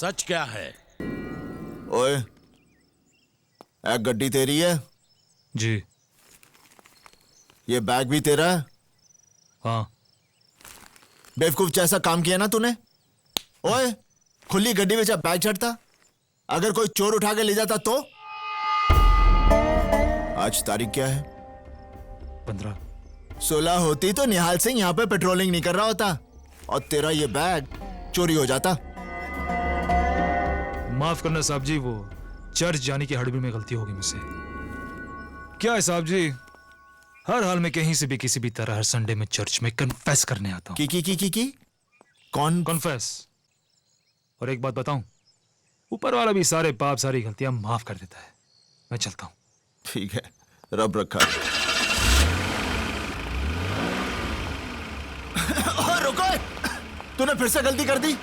सच क्या है? ओए, एक गड्डी तेरी है? जी। ये बैग भी तेरा है? हाँ। बेवकूफ जैसा काम किया ना तूने। ओए, खुली गड्डी में जब बैग चढ़ता, अगर कोई चोर उठा के ले जाता तो? आज तारीख क्या है? 15। 16 होती तो निहाल सिंह यहाँ पे पेट्रोलिंग नहीं कर रहा होता और तेरा ये बैग चोरी हो जाता। माफ करना साहब जी, वो चर्च जाने की हड़बड़ी में गलती होगी मुझसे। क्या है साहब जी, हर हाल में कहीं से भी किसी भी तरह हर संडे में चर्च में कन्फेस करने आता हूँ। की कौन? कन्फेस। और एक बात बताऊं, ऊपर वाला भी सारे पाप सारी गलतियां माफ कर देता है। मैं चलता हूं। ठीक है, रब रखा। रुको, तूने फिर से गलती कर दी।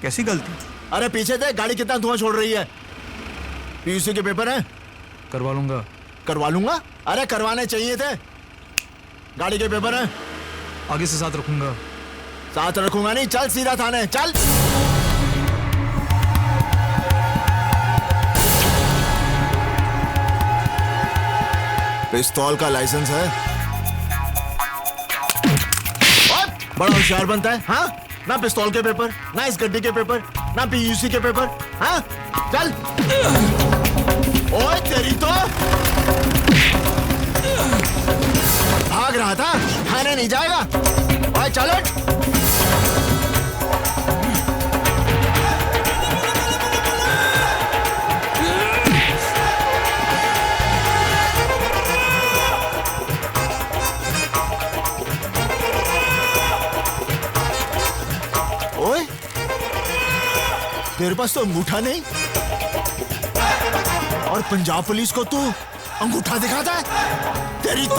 कैसी गलती? अरे पीछे देख, गाड़ी कितना धुआं छोड़ रही है। पीयूसी के पेपर हैं? करवा लूंगा। करवा लूंगा? अरे करवाने चाहिए थे। गाड़ी के पेपर हैं? आगे से साथ रखूंगा। साथ रखूंगा नहीं, चल सीधा थाने चल। पिस्तौल का लाइसेंस है? बड़ा होशियार बनता है, हाँ? ना पिस्तौल के पेपर, ना इस गड्डी के पेपर, ना पीयूसी के पेपर, हाँ? चल। ओए तेरी तो भाग रहा था, थाने नहीं जाएगा। ओए चलो। ओए, तेरे पास तो अंगूठा नहीं और पंजाब पुलिस को तू अंगूठा दिखाता है? तेरी तो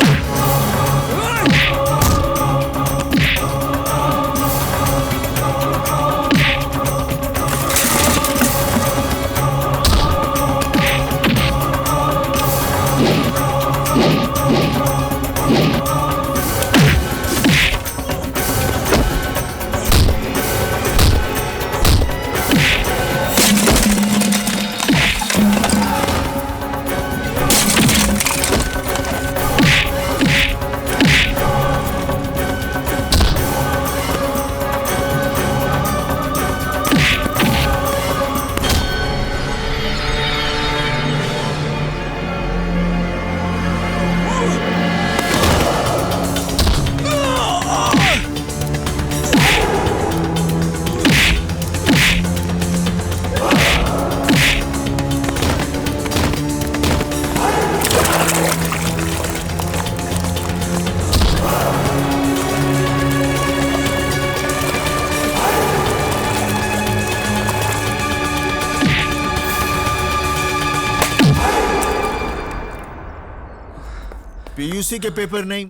पीयूसी के पेपर नहीं,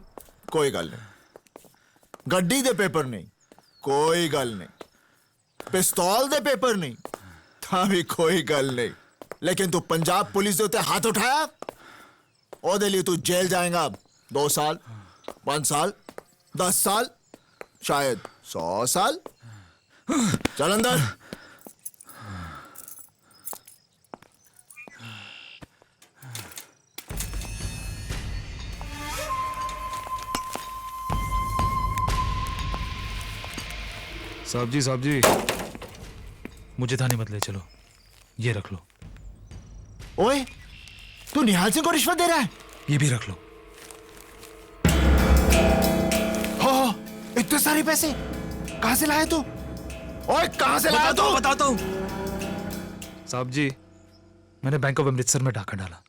कोई गल नहीं। गड्डी दे पेपर नहीं, कोई गल नहीं। पिस्तौल दे पेपर नहीं, था भी कोई गल नहीं। लेकिन तू पंजाब पुलिस दे उत्ते हाथ उठाया, ओदे लिए तू जेल जाएगा। 2 साल, 5 साल, 10 साल, शायद 100 साल। चल अंदर। साहब जी, मुझे थाने मत ले चलो, ये रख लो। ओए, तू निहाल सिंह को रिश्वत दे रहा है? ये भी रख लो। हो, इतने सारे पैसे कहां से लाए तू? ओए कहां से लाया तू? बताता हूं। साहब जी, मैंने बैंक ऑफ अमृतसर में डाका डाला।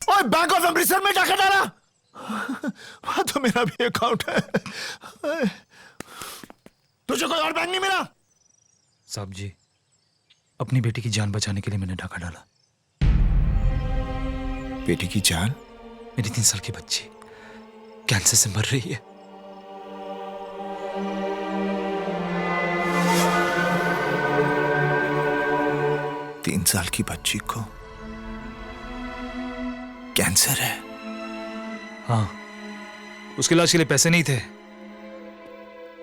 ओए बैंक ऑफ अमृतसर में डाका डाला? वहां तो मेरा भी अकाउंट है। तुझे कोई और बैंक नहीं मिला? साहब जी, अपनी बेटी की जान बचाने के लिए मैंने डाका डाला। बेटी की जान? मेरी 3 साल की बच्ची कैंसर से मर रही है। 3 साल की बच्ची को कैंसर है? हाँ, उसके इलाज के लिए पैसे नहीं थे,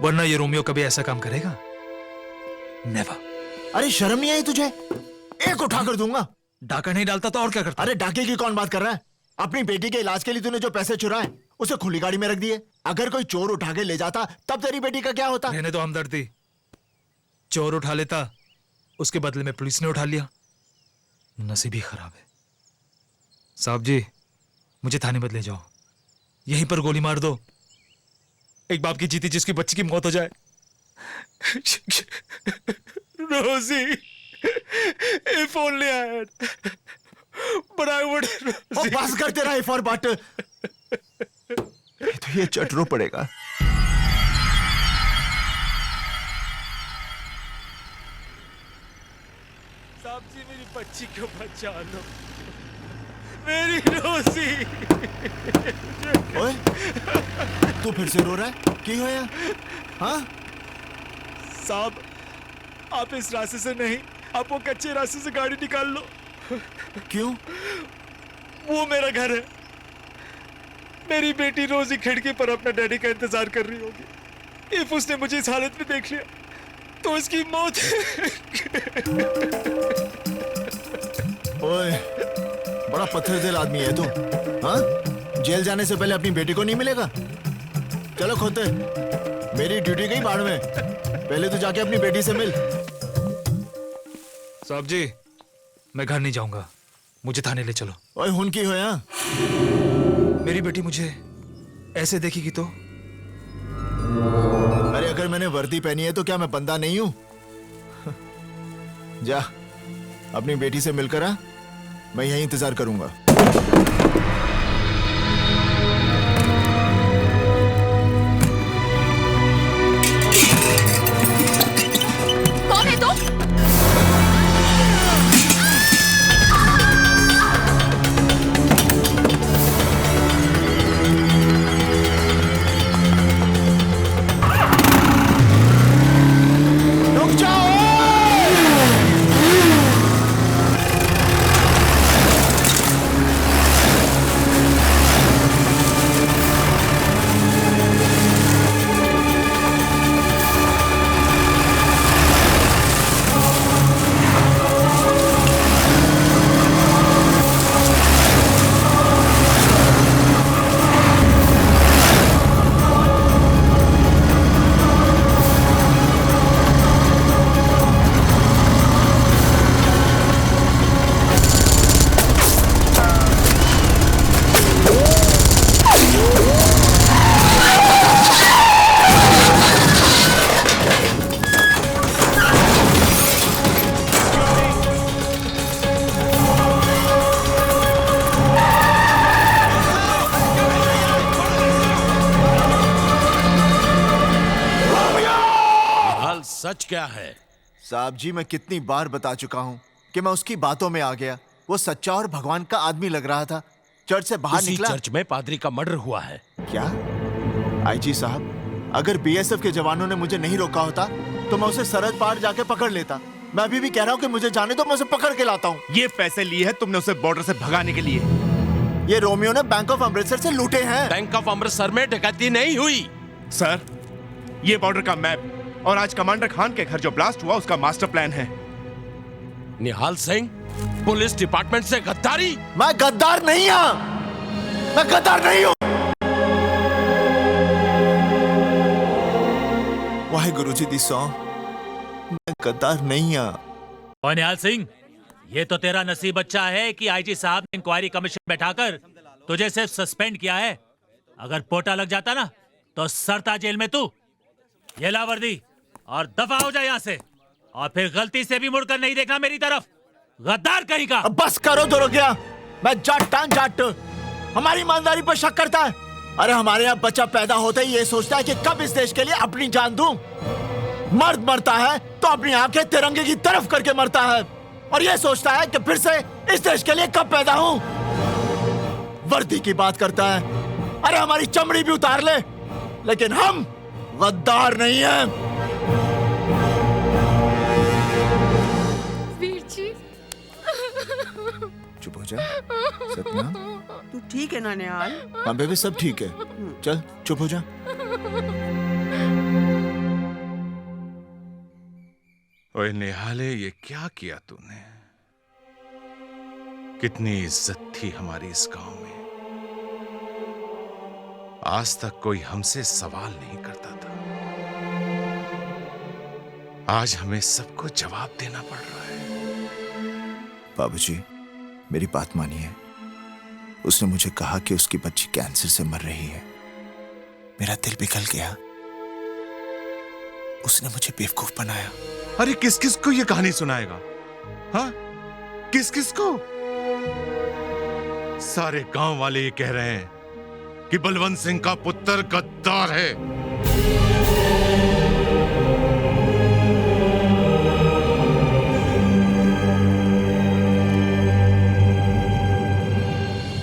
वरना ये रोमियो कभी ऐसा काम करेगा? नेवर। अरे शर्म नहीं आई तुझे? एक उठा कर दूंगा। डाका नहीं डालता तो और क्या करता? अरे डाके की कौन बात कर रहा है? अपनी बेटी के इलाज के लिए तूने जो पैसे चुराए उसे खुली गाड़ी में रख दिए। अगर कोई चोर उठा के ले जाता तब तेरी बेटी का क्या होता? रहने तो हमदर्दी। चोर उठा लेता, उसके बदले में पुलिस ने उठा लिया। नसीब ही खराब है। साहब जी, मुझे थाने मत ले जाओ, यहीं पर गोली मार दो। एक बाप की जीती जिसकी बच्ची की मौत हो जाए। रोजी, if only I had, but I would. ओ बस कर तेरा इफ और बट। तो ये चटरो पड़ेगा। साहब जी, मेरी बच्ची को बचा लो, मेरी रोजी। ओए, तू फिर से रो रहा है? की होया? हाँ? साहब, आप इस रास्ते से नहीं, आप वो कच्चे रास्ते से गाड़ी निकाल लो। क्यों? वो मेरा घर है। मेरी बेटी रोजी खिड़की पर अपना डैडी का इंतजार कर रही होगी। इफ उसने मुझे इस हालत में देख लिया तो इसकी मौत। ओए, बड़ा पत्थर दिल आदमी है तू। हाँ? जेल जाने से पहले अपनी बेटी को नहीं मिलेगा? चलो खोते, मेरी ड्यूटी गई बाढ़ में। पहले तो जाके अपनी बेटी से मिल। साहब जी, मैं घर नहीं जाऊंगा, मुझे थाने ले चलो। ओए हुन की होया? मेरी बेटी मुझे ऐसे देखेगी तो? अरे अगर मैंने वर्दी पहनी है तो क्या मैं बंदा नहीं हूं? जा, अपनी बेटी से मिलकर आ, मैं यहीं इंतजार करूंगा। कौन है तू? रुक जाओ! सच क्या है? साहब जी, मैं कितनी बार बता चुका हूं कि मैं उसकी बातों में आ गया। वो सच्चा और भगवान का आदमी लग रहा था। चर्च से बाहर उसी निकला। चर्च में पादरी का मर्डर हुआ है। क्या? आईजी साहब, अगर बीएसएफ के जवानों ने मुझे नहीं रोका होता तो मैं उसे सरहद पार जाके पकड़ लेता। मैं अभी भी कह रहा हूं कि मुझे जाने दो, मैं उसे पकड़ के लाता हूं। ये पैसे लिए हैं तुमने उसे बॉर्डर से भगाने के लिए? ये रोमियो ने बैंक ऑफ अमृतसर से लूटे हैं। बैंक ऑफ अमृतसर में डकैती नहीं हुई। सर, ये बॉर्डर का मैप और आज कमांडर खान के घर जो ब्लास्ट हुआ उसका मास्टर प्लान है। निहाल सिंह, पुलिस डिपार्टमेंट से गद्दारी? मैं गद्दार नहीं हूं, मैं गद्दार नहीं हूं। वाहे गुरुजी दी सौ, मैं गद्दार नहीं हूं। और निहाल सिंह, ये तो तेरा नसीब अच्छा है कि आईजी साहब ने इंक्वायरी कमीशन बैठाकर तुझे सिर्फ सस्पेंड किया है। अगर पोटा लग जाता ना तो सरता जेल में तू। ये ला वर्दी और दफा हो जाए यहाँ से, और फिर गलती से भी मुड़कर नहीं देखना मेरी तरफ, गद्दार कहीं का। अब बस करो दरोगिया, मैं जाट हमारी ईमानदारी पर शक करता है। अरे हमारे यहाँ बच्चा पैदा होते ही ये सोचता है कि कब इस देश के लिए अपनी जान दूं। मर्द मरता है तो अपनी आंखें तिरंगे की तरफ करके मरता है, और ये सोचता है कि फिर से इस देश के लिए कब पैदा हूं। वर्दी की बात करता है, अरे हमारी चमड़ी भी उतार ले, लेकिन हम गद्दार नहीं हैं। वीर जी, चुप हो जा सपना। तू ठीक है ना निहाल? हाँ बेबी, सब ठीक है। चल चुप हो जा। ओए निहाले, ये क्या किया तूने? कितनी इज्जत थी हमारी इस गांव में। आज तक कोई हमसे सवाल नहीं करता था, आज हमें सबको जवाब देना पड़ रहा है। बाबूजी, मेरी बात मानिए। उसने मुझे कहा कि उसकी बच्ची कैंसर से मर रही है। मेरा दिल पिघल गया। उसने मुझे बेवकूफ बनाया। अरे किस किस को ये कहानी सुनाएगा? हाँ, किस किस को? सारे गांव वाले ये कह रहे हैं कि बलवंत सिंह का पुत्र गद्दार है।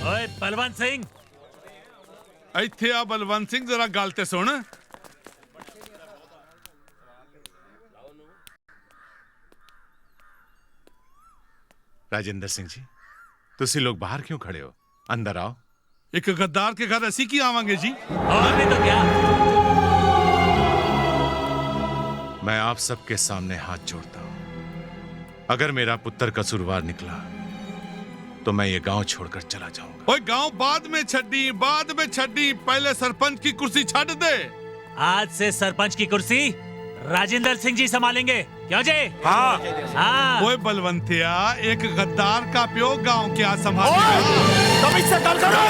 ओए बलवंत सिंह, ਇੱਥੇ ਆ ਬਲਵੰਤ ਸਿੰਘ, जरा ਗੱਲ ਤੇ ਸੁਣ। राजेंद्र सिंह जी, तुसी लोग बाहर क्यों खड़े हो? अंदर आओ। ਇੱਕ ਗੱਦਾਰ के घर ਅਸੀਂ ਕੀ ਆਵਾਂਗੇ जी? और नहीं तो क्या? मैं आप सबके सामने हाथ जोड़ता हूं। अगर मेरा पुत्र कसूरवार निकला तो मैं ये गांव छोड़कर चला जाऊंगा। ओए गांव बाद में छड्डी, बाद में छड्डी, पहले सरपंच की कुर्सी छड़ दे। आज से सरपंच की कुर्सी राजेंद्र सिंह जी संभालेंगे, क्यों जी? हाँ। हाँ। ओए बलवंतिया, एक गद्दार का प्यो गांव क्या संभालेगा? तुम इससे गल करो।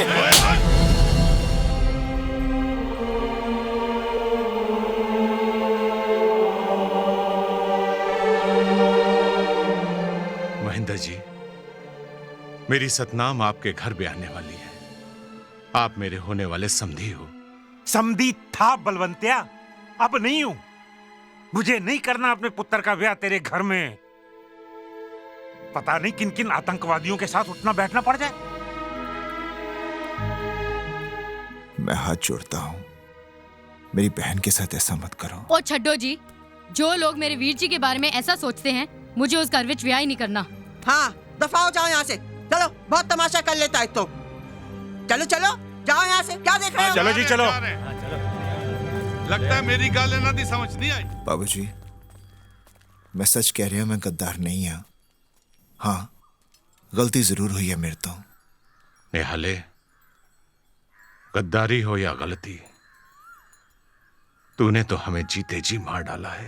महेंद्र जी, मेरी सतनाम आपके घर भी आने वाली है। आप मेरे होने वाले समधी हो। समधी था बलवंतिया, अब नहीं हूं। मुझे नहीं करना अपने पुत्र का ब्याह तेरे घर में। पता नहीं किन किन आतंकवादियों के साथ उठना बैठना पड़ जाए। मैं हाथ जोड़ता हूं, मेरी बहन के साथ ऐसा मत करो। ओ छड्डो जी, जो लोग मेरे वीर जी के बारे में ऐसा सोचते हैं, मुझे उस घर विच ब्याह ही नहीं करना। हाँ, दफा हो जाओ यहाँ से। चलो, बहुत तमाशा कर लेता है तो। चलो चलो, जाओ यहाँ से। क्या देख रहे हो? चलो जी, चलो। लगता है मेरी गाल ਇਹਨਾਂ ਦੀ समझ नहीं आई। बाबूजी, मैं सच कह रहा हूं, मैं गद्दार नहीं हूं। हाँ, गलती जरूर हुई है मेरे तो। निहाले, गद्दारी हो या गलती, तूने तो हमें जीते जी मार डाला है।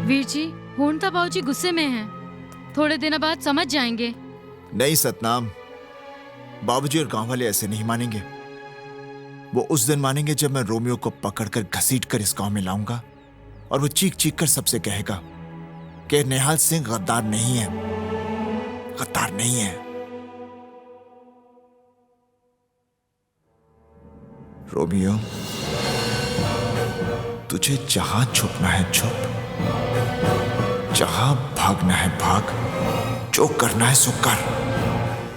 वीर जी, होनता बाबूजी गुस्से में हैं। थोड़े दिन बाद समझ जाएंगे। नहीं सतनाम, बाबूजी और गांव वाले ऐसे नहीं मानेंगे। वो उस दिन मानेंगे जब मैं रोमियो को पकड़कर घसीटकर इस गांव में लाऊंगा और वो चीख चीख कर सबसे कहेगा कि निहाल सिंह गद्दार नहीं है, गद्दार नहीं है। रोमियो, तुझे जहां छुपना है छुप, जहां भागना है भाग, जो करना है सो कर,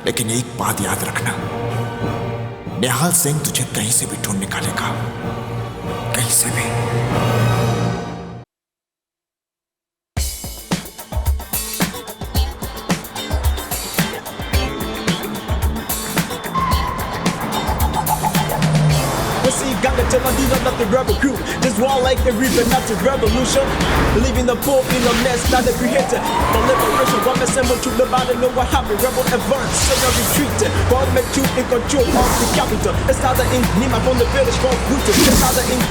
लेकिन एक बात याद रखना, निहाल सिंह तुझे कहीं से भी ढूंढ निकालेगा, कहीं से भी। Ganga tell my dealer not the rebel crew. Just war like the reaper, not the revolution. Leaving the poor in a mess, not the creator. For liberation, one assemble to the body, know what happened. Rebel advance, so now retreat. God make you in control of the capital. It's not the ink, Nima from the village, from Bhutan. It's not the ink.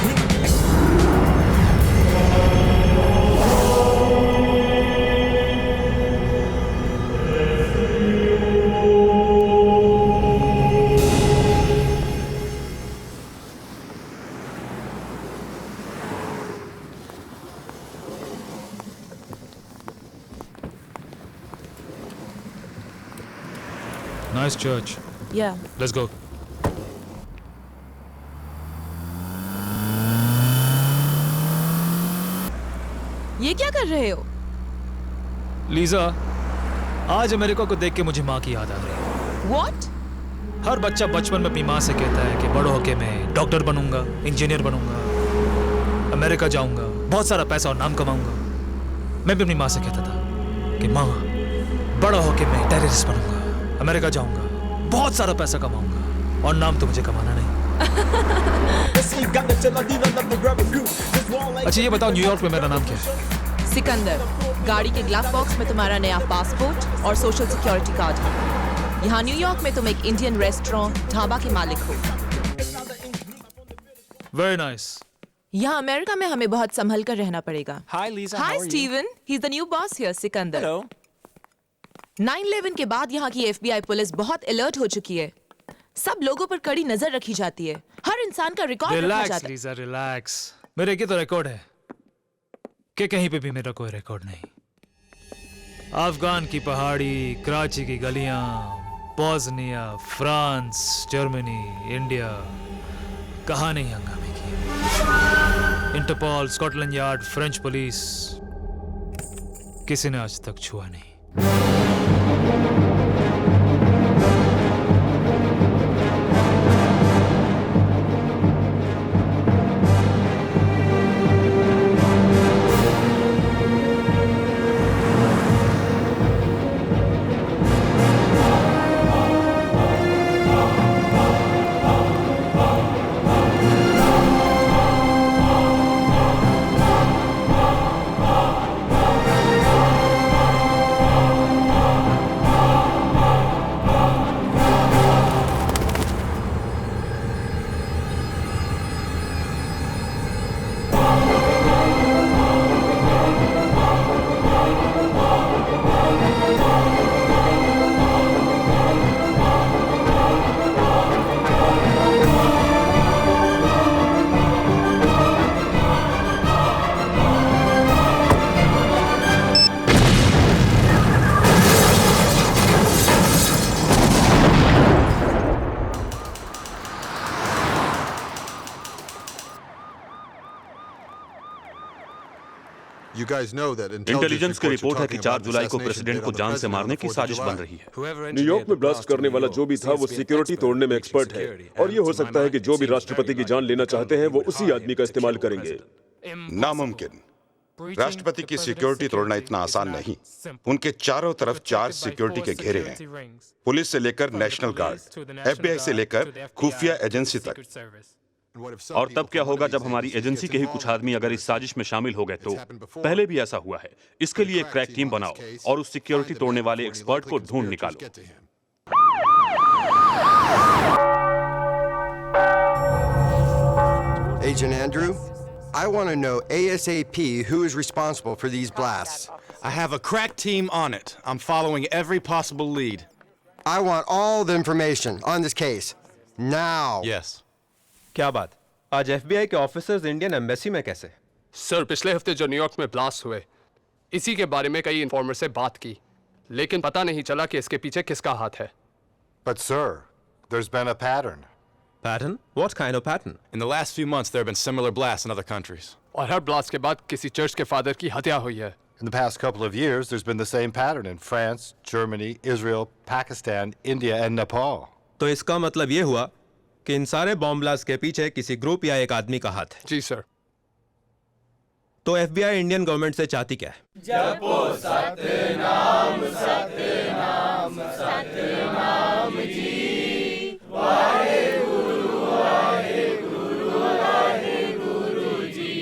Nice church. Yeah. Let's go. ये क्या कर रहे हो? Lisa, आज America को देख के मुझे माँ की याद आ रही है। What? हर बच्चा बचपन में अपनी माँ से कहता है कि बड़ो होके मैं डॉक्टर बनूंगा, इंजीनियर बनूंगा, अमेरिका जाऊंगा, बहुत सारा पैसा और नाम कमाऊंगा। मैं भी अपनी माँ से कहता था कि माँ, बड़ा होके मैं टेररिस्ट बनूंगा, अमेरिका जाऊंगा, बहुत सारा पैसा कमाऊंगा और नाम तो मुझे कमाना नहीं। अच्छा ये बताओ न्यूयॉर्क में मेरा नाम क्या है? सिकंदर, गाड़ी के ग्लव बॉक्स में तुम्हारा नया पासपोर्ट और सोशल सिक्योरिटी कार्ड है। यहाँ न्यूयॉर्क में तुम एक इंडियन रेस्टोरेंट ढाबा के मालिक हो। Very nice. यहाँ अमेरिका में हमें बहुत संभल कर रहना पड़ेगा। Hi Lisa, hi how are you? Steven, he is the new boss here Sikandar. Hello. 9/11 के बाद यहाँ की FBI पुलिस बहुत अलर्ट हो चुकी है। सब लोगों पर कड़ी नजर रखी जाती है। हर इंसान का रिकॉर्ड रखा रिलैक्स जाता है। Lisa, relax. मेरे की तो रिकॉर्ड है कि कहीं पे भी मेरा कोई रिकॉर्ड नहीं। अफगान की पहाड़ी, कराची की गलियां, बोस्निया, फ्रांस, जर्मनी, इंडिया, कहाँ नहीं हंगामे किए। Interpol, Scotland Yard, French police, किसी ने आज तक छुआ नहीं। इंटेलिजेंस की रिपोर्ट है कि 4 जुलाई को प्रेसिडेंट को जान से मारने की साजिश बन रही है। न्यूयॉर्क में ब्लास्ट करने वाला जो भी था वो सिक्योरिटी तोड़ने में एक्सपर्ट है और ये हो सकता है कि जो भी राष्ट्रपति की जान लेना चाहते हैं वो उसी आदमी का इस्तेमाल करेंगे। नामुमकिन। राष्ट्रपति की सिक्योरिटी तोड़ना इतना आसान नहीं। उनके चारों तरफ 4 सिक्योरिटी के घेरे हैं, पुलिस से लेकर नेशनल गार्ड, FBI से लेकर खुफिया एजेंसी तक। और तब क्या होगा जब हमारी एजेंसी के ही कुछ आदमी अगर इस साजिश में शामिल हो गए तो? पहले भी ऐसा हुआ है। इसके लिए एक क्रैक टीम बनाओ और उस सिक्योरिटी तोड़ने वाले एक्सपर्ट को ढूंढ निकालो। Agent Andrew, I want to know ASAP who is responsible for these blasts. I have a crack team on it. I'm following every possible lead. I want all the information on this case. Now. Yes. क्या बात? आज FBI के officers Indian embassy में कैसे? Sir, पिछले हफ्ते जो New York में ब्लास्ट हुए, इसी के बारे में कई इन्फॉर्मर से बात की, लेकिन पता नहीं चला कि इसके पीछे किसका हाथ है। But sir, there's been a pattern. Pattern? What kind of pattern? In the last few months, there have been similar blasts in other countries. और हर ब्लास्ट के बाद किसी चर्च के फादर की हत्या हुई है। In the past couple of years, there's been the same pattern in France, Germany, Israel, Pakistan, India, and Nepal. तो इसका मतलब ये हुआ कि इन सारे बॉम्ब ब्लास्ट के पीछे किसी ग्रुप या एक आदमी का हाथ है। जी सर। तो FBI इंडियन गवर्नमेंट से चाहती क्या है? जपो सतनाम सतनाम सतनाम जी, वाहेगुरु वाहेगुरु वाहेगुरु जी।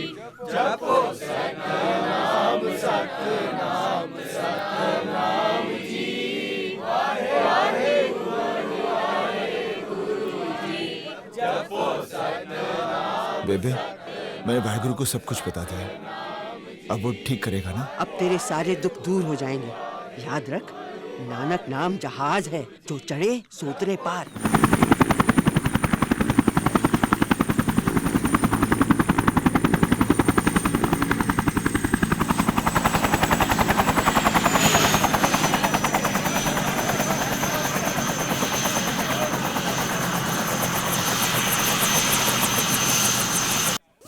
जपो सतनाम सतनाम सतनाम जी, वाहेगुरु वाहेगुरु जी। जपो सतनाम। बेबे, मैंने वाहेगुरु को सब कुछ बता दिया। अब वो ठीक करेगा ना? अब तेरे सारे दुख दूर हो जाएंगे। याद रख, नानक नाम जहाज है, जो चढ़े सोतरे पार।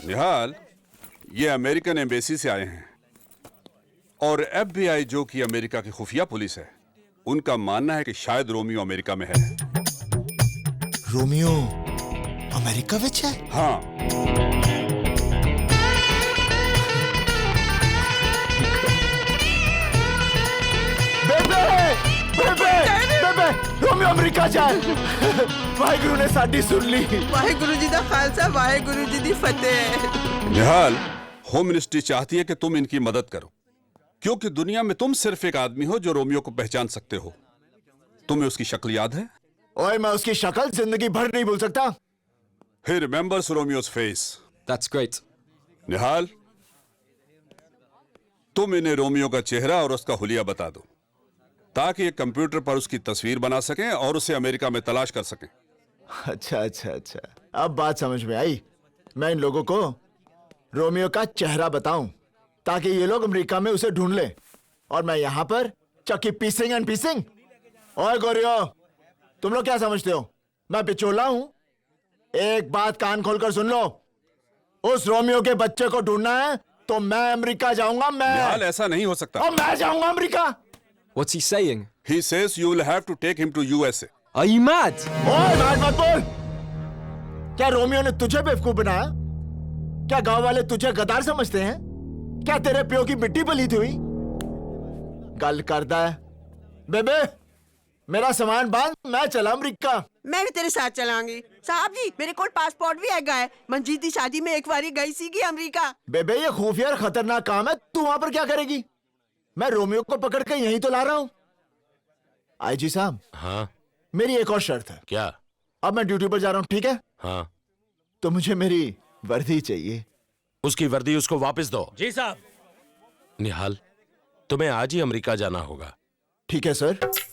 निहाल, ये अमेरिकन एम्बेसी से आए हैं और FBI जो कि अमेरिका की खुफिया पुलिस है, उनका मानना है कि शायद रोमियो अमेरिका में है। रोमियो अमेरिका में है? हाँ। बेबे, बेबे, बेबे, रोमियो अमेरिका जाए वाहेगुरु ने साडी सुन ली वाहेगुरु जी दा खालसा वाहेगुरु जी दी फतेह। निहाल, होम मिनिस्ट्री चाहती है कि तुम इनकी मदद करो, क्योंकि दुनिया में तुम सिर्फ एक आदमी हो जो रोमियो को पहचान सकते हो। तुम्हें उसकी शक्ल याद है? ओए, मैं उसकी शक्ल जिंदगी भर नहीं भूल सकता। He remembers Romeo's face. That's great. निहाल, तुम इन्हें रोमियो का चेहरा और उसका हुलिया बता दो, ताकि ये कंप्यूटर पर उसकी तस्वीर बना सकें और उसे अमेरिका में तलाश कर सकें। अच्छा, अब बात समझ में आई। मैं इन लोगों को रोमियो का चेहरा बताऊं, ताकि ये लोग अमेरिका में उसे ढूंढ लें, और मैं यहां पर चक्की पीसिंग एंड पीसिंग। ओए गोरियो, तुम लोग क्या समझते हो मैं पिचोला हूं? एक बात कान खोलकर सुन लो, उस रोमियो के बच्चे को ढूंढना है तो मैं अमेरिका जाऊंगा। निहाल, ऐसा नहीं हो सकता। और मैं जाऊंगा America. What's he saying? He says you will have to take him to USA. Are you mad? ओए, मत बोल। क्या रोमियो ने तुझे बेवकूफ बनाया? क्या गांव वाले तुझे गद्दार समझते हैं? क्या तेरे प्यो की मिट्टी पलीती हुई? गल करदा है बेबे, मेरा सामान बांध, मैं चला अमरीका। मैं भी तेरे साथ चलांगी। साहब जी, मेरे को पासपोर्ट भी हैगा है। मंजीत दी शादी में एक बारी गई सी अमरीका। बेबे, ये खुफिया और खतरनाक काम है, तू वहां पर क्या करेगी? मैं रोमियो को पकड़ के यहीं तो ला रहा हूं। आईजी साहब, हाँ मेरी एक और शर्त है। क्या? अब मैं ड्यूटी पर जा रहा हूं, ठीक है? हाँ, तो मुझे मेरी वर्दी चाहिए। उसकी वर्दी उसको वापस दो। जी साहब। निहाल, तुम्हें आज ही अमेरिका जाना होगा। ठीक है सर।